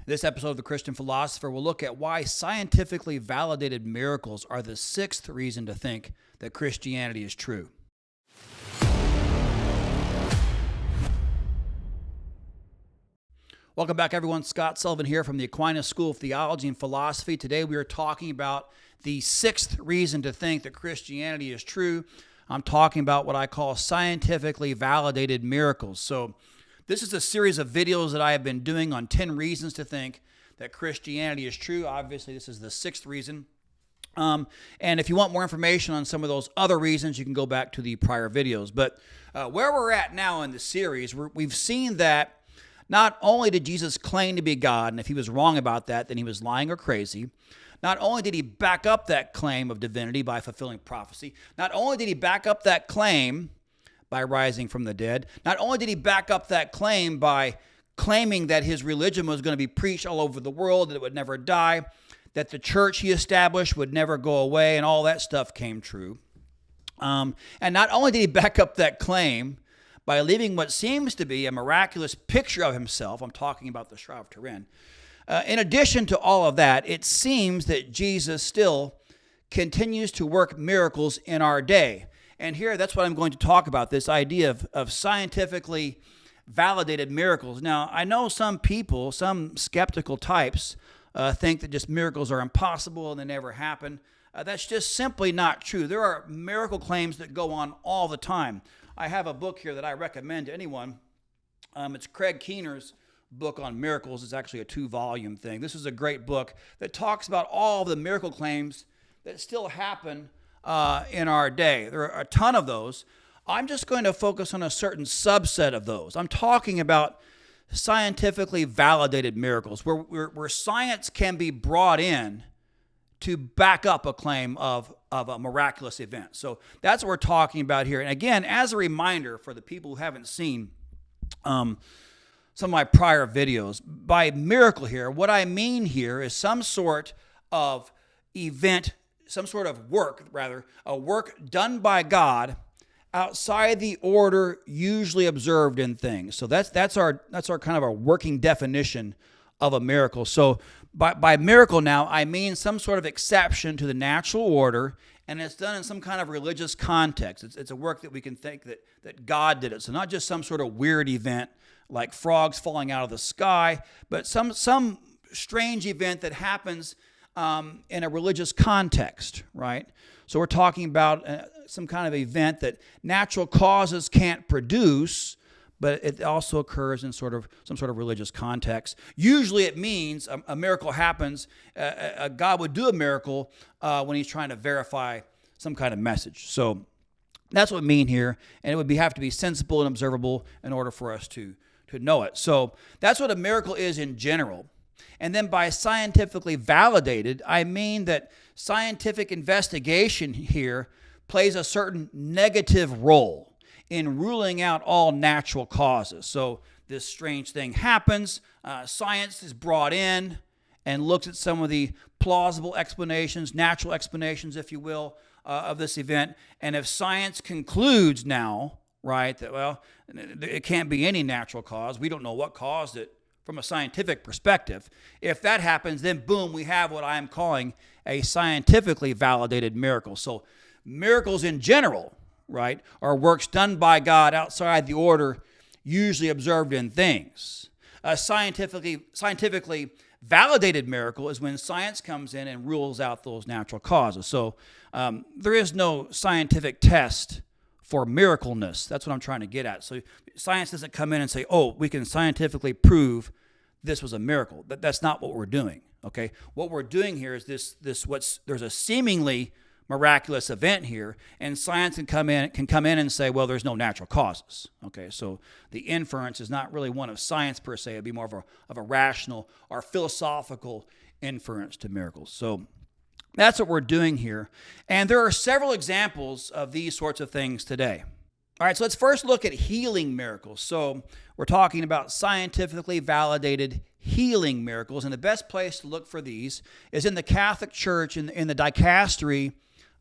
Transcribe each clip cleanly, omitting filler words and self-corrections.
In this episode of The Christian Philosopher, we'll look at why scientifically validated miracles are the sixth reason to think that Christianity is true. Welcome back, everyone. Scott Sullivan here from the Aquinas School of Theology and Philosophy. Today we are talking about the sixth reason to think that Christianity is true. I'm talking about what I call scientifically validated miracles. So this is a series of videos that I have been doing on 10 reasons to think that Christianity is true. Obviously, this is the sixth reason. And if you want more information on some of those other reasons, you can go back to the prior videos. But where we're at now in the series, we've seen that not only did Jesus claim to be God, and if he was wrong about that, then he was lying or crazy. Not only did he back up that claim of divinity by fulfilling prophecy, not only did he back up that claim by rising from the dead, not only did he back up that claim by claiming that his religion was going to be preached all over the world, that it would never die, that the church he established would never go away, and all that stuff came true. And not only did he back up that claim by leaving what seems to be a miraculous picture of himself, I'm talking about the Shroud of Turin. In addition to all of that, it seems that Jesus still continues to work miracles in our day. And here, that's what I'm going to talk about, this idea of scientifically validated miracles. Now, I know some people, some skeptical types, think that just miracles are impossible and they never happen. That's just simply not true. There are miracle claims that go on all the time. I have a book here that I recommend to anyone. It's Craig Keener's book on miracles. It's actually a 2-volume thing. This is a great book that talks about all the miracle claims that still happen in our day. There are a ton of those. I'm just going to focus on a certain subset of those. I'm talking about scientifically validated miracles, where science can be brought in to back up a claim of a miraculous event. So that's what we're talking about here. And again, as a reminder for the people who haven't seen some of my prior videos, by miracle here, what I mean here is some sort of event, some sort of work, rather, a work done by God outside the order usually observed in things. So that's our kind of our working definition of a miracle. So by miracle now, I mean some sort of exception to the natural order, and it's done in some kind of religious context. It's a work that we can think that God did it. So not just some sort of weird event like frogs falling out of the sky, but some strange event that happens in a religious context, right? So we're talking about some kind of event that natural causes can't produce, but it also occurs in some sort of religious context. Usually it means a miracle happens. God would do a miracle when he's trying to verify some kind of message. So that's what I mean here, and it would have to be sensible and observable in order for us to know it. So that's what a miracle is in general. And then by scientifically validated, I mean that scientific investigation here plays a certain negative role in ruling out all natural causes. So this strange thing happens, science is brought in and looks at some of the plausible explanations, natural explanations, if you will, of this event. And if science concludes now, right, that, well, it can't be any natural cause, we don't know what caused it from a scientific perspective. If that happens, then boom, we have what I'm calling a scientifically validated miracle. So miracles in general, right, are works done by God outside the order usually observed in things. A scientifically validated miracle is when science comes in and rules out those natural causes. So there is no scientific test for miracleness. That's what I'm trying to get at. So science doesn't come in and say, oh, we can scientifically prove this was a miracle. That's not what we're doing, okay? What we're doing here is there's a seemingly miraculous event here, and science can come in and say, well, there's no natural causes, okay? So the inference is not really one of science per se. It'd be more of a rational or philosophical inference to miracles. So that's what we're doing here. And there are several examples of these sorts of things today. All right, so let's first look at healing miracles. So we're talking about scientifically validated healing miracles. And the best place to look for these is in the Catholic Church, in the dicastery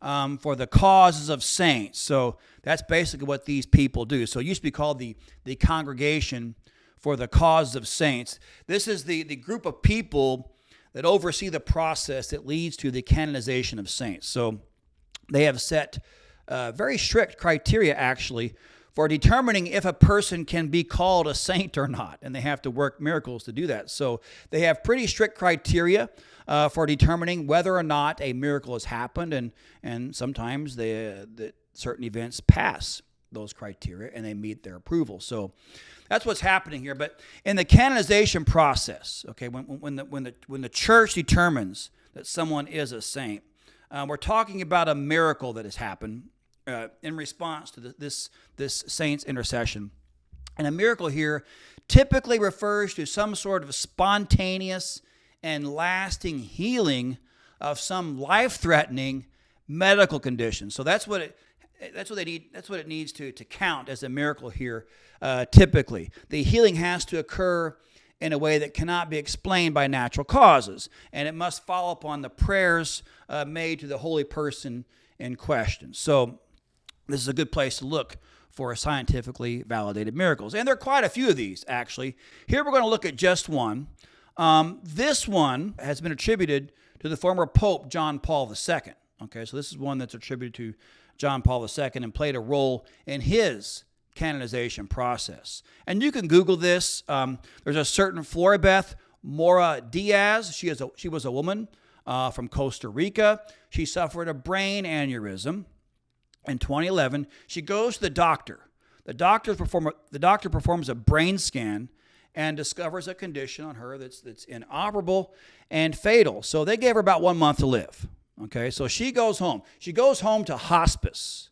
for the causes of saints. So that's basically what these people do. So it used to be called the Congregation for the cause of saints. This is the group of people that oversee the process that leads to the canonization of saints. So they have set very strict criteria, actually, for determining if a person can be called a saint or not, and they have to work miracles to do that. So they have pretty strict criteria for determining whether or not a miracle has happened, and sometimes certain events pass those criteria and they meet their approval. So that's what's happening here. But in the canonization process, okay, when the church determines that someone is a saint, we're talking about a miracle that has happened in response to this saint's intercession. And a miracle here typically refers to some sort of spontaneous and lasting healing of some life-threatening medical condition. So that's what it needs to count as a miracle here. Typically, the healing has to occur in a way that cannot be explained by natural causes, and it must follow upon the prayers made to the holy person in question. So this is a good place to look for scientifically validated miracles. And there are quite a few of these, actually. Here we're going to look at just one. This one has been attributed to the former Pope, John Paul II. Okay, so this is one that's attributed to John Paul II and played a role in his canonization process. And you can Google this. There's a certain Floribeth Mora Diaz. She was a woman from Costa Rica. She suffered a brain aneurysm. In 2011, she goes to the doctor. The doctor performs a brain scan and discovers a condition on her that's inoperable and fatal. So they gave her about 1 month to live. Okay, so she goes home. She goes home to hospice.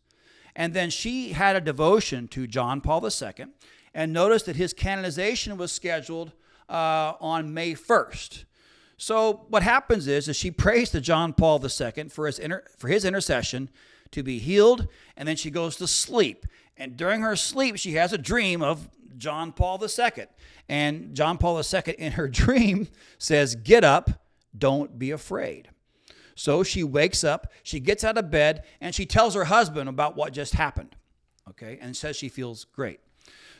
And then she had a devotion to John Paul II and noticed that his canonization was scheduled on May 1st. So what happens is she prays to John Paul II for his intercession to be healed, and then she goes to sleep. And during her sleep, she has a dream of John Paul II. And John Paul II in her dream says, "Get up, don't be afraid." So she wakes up, she gets out of bed, and she tells her husband about what just happened, okay, and says she feels great.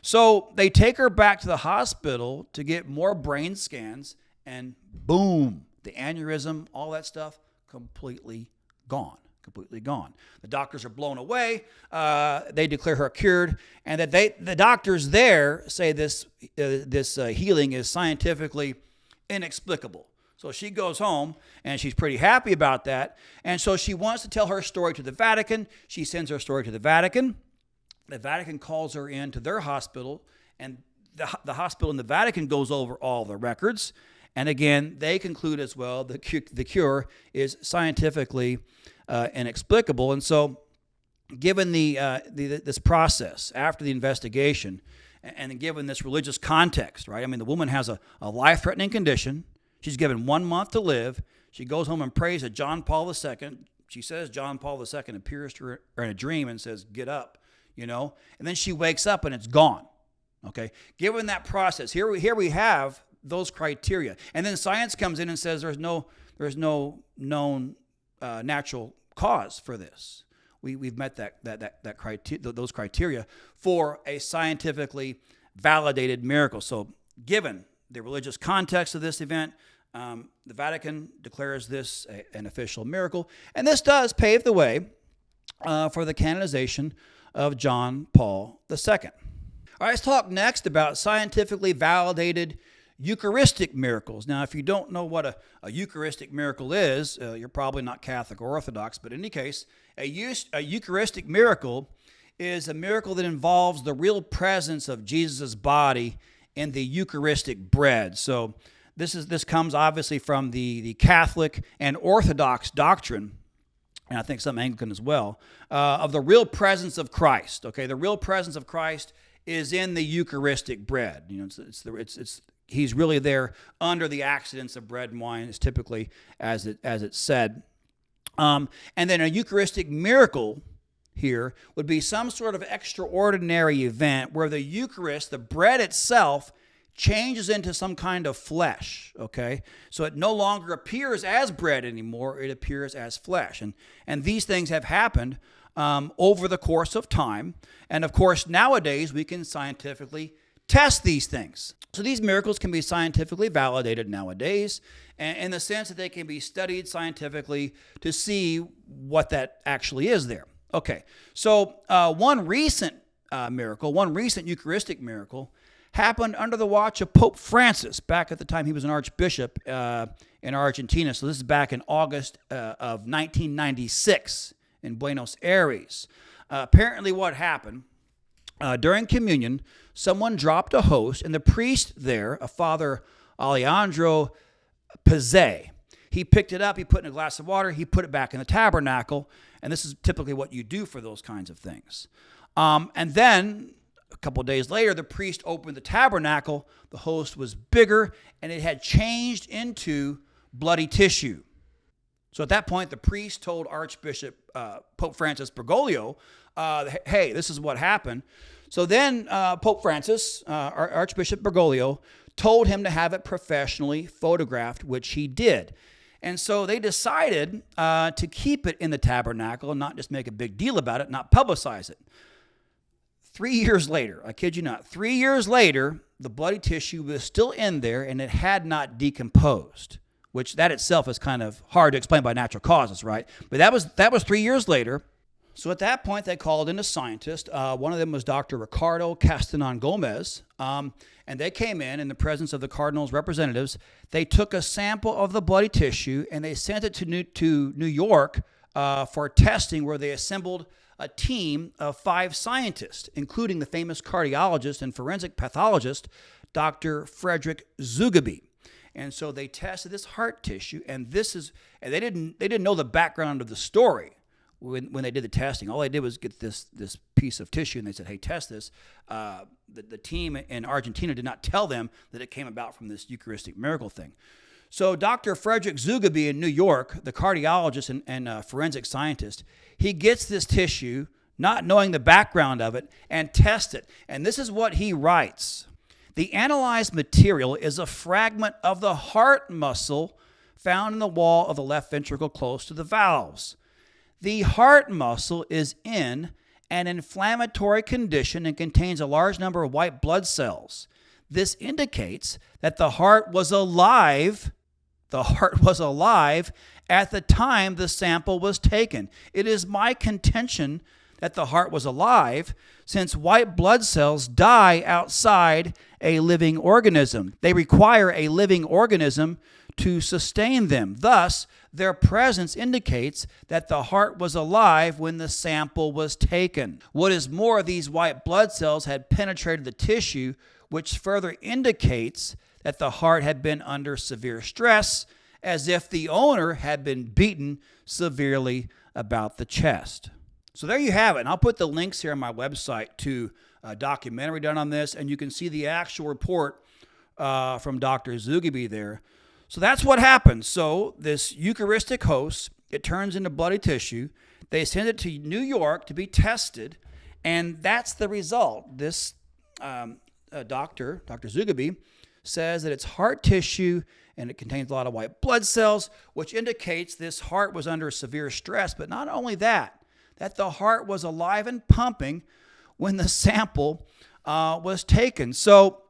So they take her back to the hospital to get more brain scans, and boom, the aneurysm, all that stuff, completely gone. The doctors are blown away. They declare her cured, and that the doctors there say this healing is scientifically inexplicable. So she goes home, and she's pretty happy about that. And so she wants to tell her story to the Vatican. She sends her story to the Vatican. The Vatican calls her into their hospital, and the hospital in the Vatican goes over all the records. And again, they conclude as well the cure is scientifically inexplicable. And so given this process after the investigation, and given this religious context, right? I mean, the woman has a life-threatening condition. She's given 1 month to live. She goes home and prays to John Paul II. She says John Paul II appears to her in a dream and says, "Get up," and then she wakes up and it's gone. Okay, given that process, here we have those criteria, and then science comes in and says there's no known natural cause for this. We've met those criteria for a scientifically validated miracle. So, given the religious context of this event, the Vatican declares this an official miracle, and this does pave the way for the canonization of John Paul II. All right, let's talk next about scientifically validated Eucharistic miracles. Now, if you don't know what a Eucharistic miracle is, you're probably not Catholic or Orthodox, but in any case, a Eucharistic miracle is a miracle that involves the real presence of Jesus' body in the Eucharistic bread. So this comes obviously from the Catholic and Orthodox doctrine, and I think some Anglican as well, of the real presence of Christ. Okay, the real presence of Christ is in the Eucharistic bread. He's really there under the accidents of bread and wine, is typically as it's said. And then a Eucharistic miracle here would be some sort of extraordinary event where the Eucharist, the bread itself, changes into some kind of flesh, okay? So it no longer appears as bread anymore, it appears as flesh. And these things have happened over the course of time. And of course, nowadays we can scientifically test these things. So these miracles can be scientifically validated nowadays, in the sense that they can be studied scientifically to see what that actually is there. Okay, so one recent Eucharistic miracle happened under the watch of Pope Francis back at the time he was an archbishop in Argentina. So this is back in August of 1996 in Buenos Aires. Apparently what happened, during communion, someone dropped a host, and the priest there, a Father Alejandro Pizet, he picked it up, he put it in a glass of water, he put it back in the tabernacle, and this is typically what you do for those kinds of things. And then a couple of days later, the priest opened the tabernacle. The host was bigger, and it had changed into bloody tissue. So at that point, the priest told Archbishop Pope Francis Bergoglio, hey, this is what happened. So then Pope Francis, Archbishop Bergoglio, told him to have it professionally photographed, which he did. And so they decided to keep it in the tabernacle and not just make a big deal about it, not publicize it. 3 years later, I kid you not, 3 years later, the bloody tissue was still in there and it had not decomposed, which that itself is kind of hard to explain by natural causes, right? But that was 3 years later. So at that point, they called in a scientist. One of them was Dr. Ricardo Castanon Gomez, and they came in the presence of the cardinal's representatives. They took a sample of the bloody tissue and they sent it to New York for testing, where they assembled a team of 5 scientists, including the famous cardiologist and forensic pathologist, Dr. Frederick Zugabe. And so they tested this heart tissue, and they didn't know the background of the story when they did the testing. All they did was get this piece of tissue, and they said, hey, test this. The team in Argentina did not tell them that it came about from this Eucharistic miracle thing. So Dr. Frederick Zugabe in New York, the cardiologist and forensic scientist, he gets this tissue, not knowing the background of it, and tests it. And this is what he writes. The analyzed material is a fragment of the heart muscle found in the wall of the left ventricle close to the valves. The heart muscle is in an inflammatory condition and contains a large number of white blood cells. This indicates that the heart was alive. The heart was alive at the time the sample was taken. It is my contention that the heart was alive, since white blood cells die outside a living organism. They require a living organism to sustain them. Thus, their presence indicates that the heart was alive when the sample was taken. What is more, these white blood cells had penetrated the tissue, which further indicates that the heart had been under severe stress, as if the owner had been beaten severely about the chest. So there you have it. And I'll put the links here on my website to a documentary done on this, and you can see the actual report from Dr. Zugabe there. So that's what happened. So this Eucharistic host, it turns into bloody tissue. They send it to New York to be tested, and that's the result. This Dr. Zugabe says that it's heart tissue and it contains a lot of white blood cells, which indicates this heart was under severe stress. But not only that the heart was alive and pumping when the sample was taken. So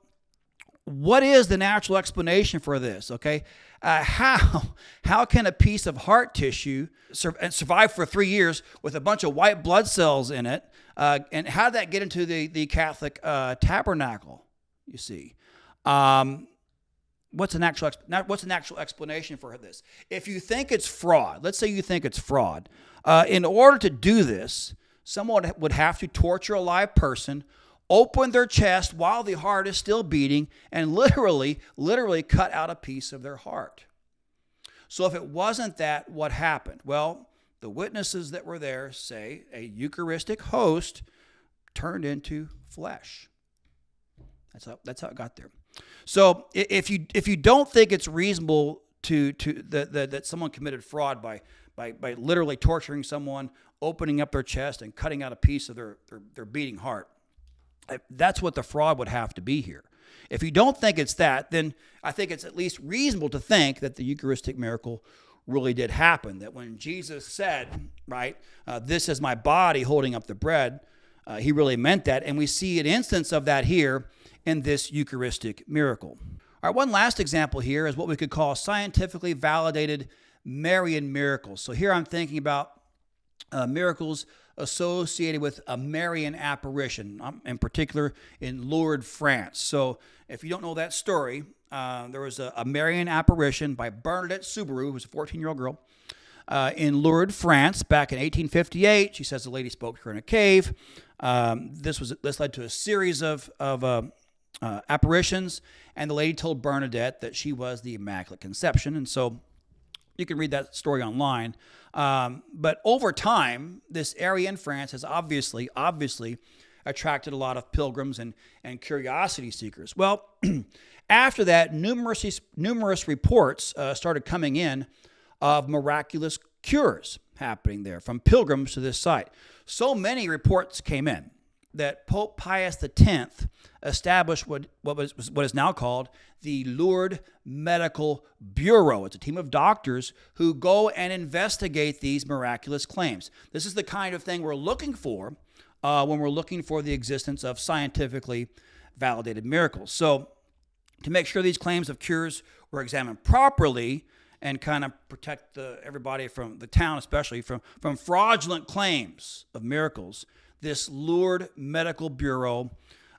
what is the natural explanation for this? Okay, how can a piece of heart tissue survive for 3 years with a bunch of white blood cells in it? And how did that get into the Catholic tabernacle? You see, what's an actual explanation for this? If you think it's fraud, let's say you think it's fraud. In order to do this, someone would have to torture a live person, open their chest while the heart is still beating, and literally cut out a piece of their heart. So if it wasn't that, what happened? Well, the witnesses that were there say a Eucharistic host turned into flesh. That's how it got there. So if you don't think it's reasonable that someone committed fraud by literally torturing someone, opening up their chest and cutting out a piece of their beating heart, that's what the fraud would have to be here. If you don't think it's that, then I think it's at least reasonable to think that the Eucharistic miracle really did happen. That when Jesus said, right, this is my body holding up the bread, he really meant that. And we see an instance of that here in this Eucharistic miracle. All right, one last example here is what we could call scientifically validated Marian miracles. So here I'm thinking about miracles associated with a Marian apparition, in particular in Lourdes, France. So if you don't know that story, there was a Marian apparition by Bernadette Subaru, who was a 14-year-old girl, in Lourdes, France, back in 1858. She says the lady spoke to her in a cave. This led to a series of apparitions, and the lady told Bernadette that she was the Immaculate Conception, and so you can read that story online. But over time, this area in France has obviously attracted a lot of pilgrims and curiosity seekers. Well, after that, numerous reports started coming in of miraculous cures happening there from pilgrims to this site. So many reports came in that Pope Pius X established what is now called the Lourdes Medical Bureau. It's a team of doctors who go and investigate these miraculous claims. This is the kind of thing we're looking for when we're looking for the existence of scientifically validated miracles. So to make sure these claims of cures were examined properly and kind of protect everybody from the town, especially from fraudulent claims of miracles, this Lourdes Medical Bureau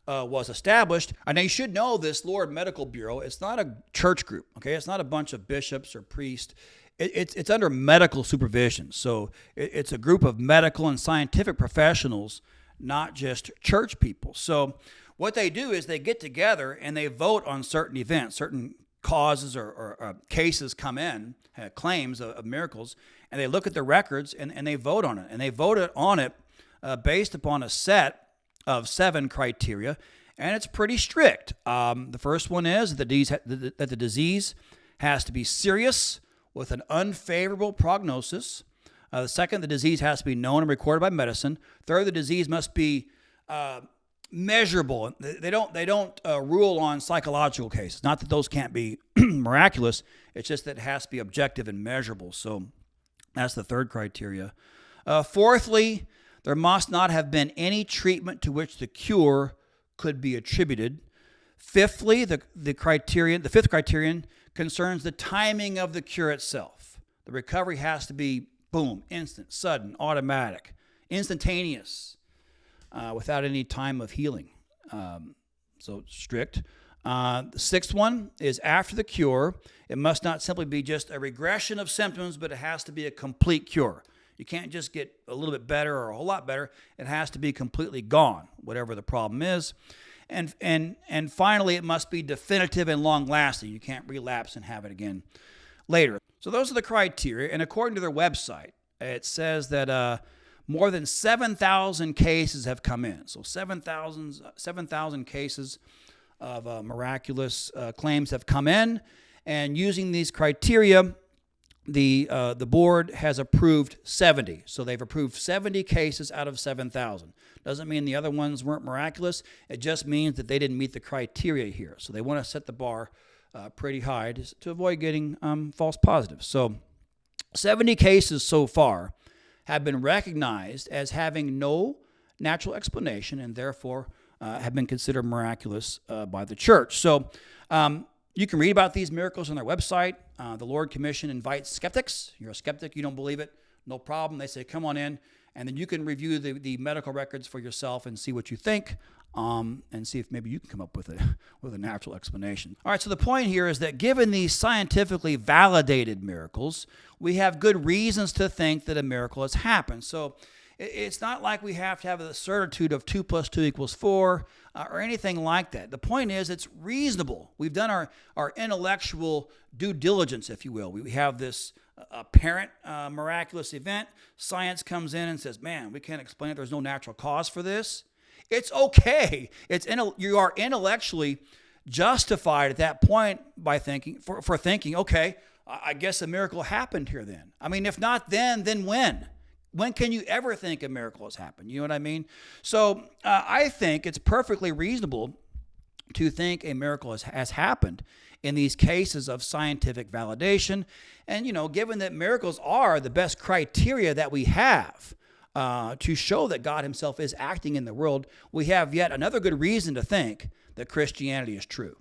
was established. And you should know this Lourdes Medical Bureau, it's not a church group, okay? It's not a bunch of bishops or priests. It's under medical supervision. So it's a group of medical and scientific professionals, not just church people. So what they do is they get together and they vote on certain events, certain causes or cases come in, claims of miracles, and they look at the records and they vote on it. And they voted on it based upon a set of 7 criteria, and it's pretty strict. The first one is that the disease has to be serious with an unfavorable prognosis. The second, the disease has to be known and recorded by medicine. Third, the disease must be measurable. They don't rule on psychological cases. Not that those can't be miraculous. It's just that it has to be objective and measurable. So that's the third criteria. Fourthly, there must not have been any treatment to which the cure could be attributed. Fifthly, the fifth criterion concerns the timing of the cure itself. The recovery has to be boom, instant, sudden, automatic, instantaneous, without any time of healing. So strict. The sixth one is after the cure, it must not simply be just a regression of symptoms, but it has to be a complete cure. You can't just get a little bit better or a whole lot better. It has to be completely gone, whatever the problem is. And finally, it must be definitive and long-lasting. You can't relapse and have it again later. So those are the criteria. And according to their website, it says that more than 7,000 cases have come in. So 7,000 cases of miraculous claims have come in. And using these criteria, the board has approved 70. So they've approved 70 cases out of 7,000. Doesn't mean the other ones weren't miraculous. It just means that they didn't meet the criteria here. So they want to set the bar pretty high to avoid getting false positives. So 70 cases so far have been recognized as having no natural explanation and therefore have been considered miraculous by the church. So you can read about these miracles on their website. The Lord Commission invites skeptics. You're a skeptic, you don't believe it, no problem. They say, come on in, and then you can review the medical records for yourself and see what you think, and see if maybe you can come up with a natural explanation. All right, so the point here is that given these scientifically validated miracles, we have good reasons to think that a miracle has happened. So it's not like we have to have the certitude of 2 + 2 = 4 or anything like that. The point is it's reasonable. We've done our intellectual due diligence, if you will. We have this apparent miraculous event. Science comes in and says, man, we can't explain it. There's no natural cause for this. It's okay. You are intellectually justified at that point by thinking, okay, I guess a miracle happened here then. I mean, if not then when? When can you ever think a miracle has happened? You know what I mean? So I think it's perfectly reasonable to think a miracle has happened in these cases of scientific validation. And, given that miracles are the best criteria that we have to show that God himself is acting in the world, we have yet another good reason to think that Christianity is true.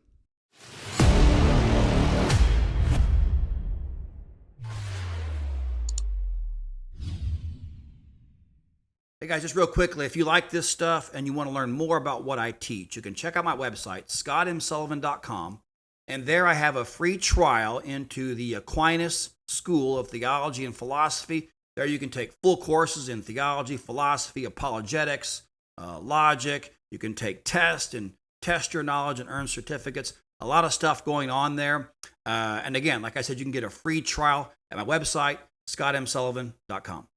Hey guys, just real quickly, if you like this stuff and you want to learn more about what I teach, you can check out my website, scottmsullivan.com. And there I have a free trial into the Aquinas School of Theology and Philosophy. There you can take full courses in theology, philosophy, apologetics, logic. You can take tests and test your knowledge and earn certificates. A lot of stuff going on there. And again, like I said, you can get a free trial at my website, scottmsullivan.com.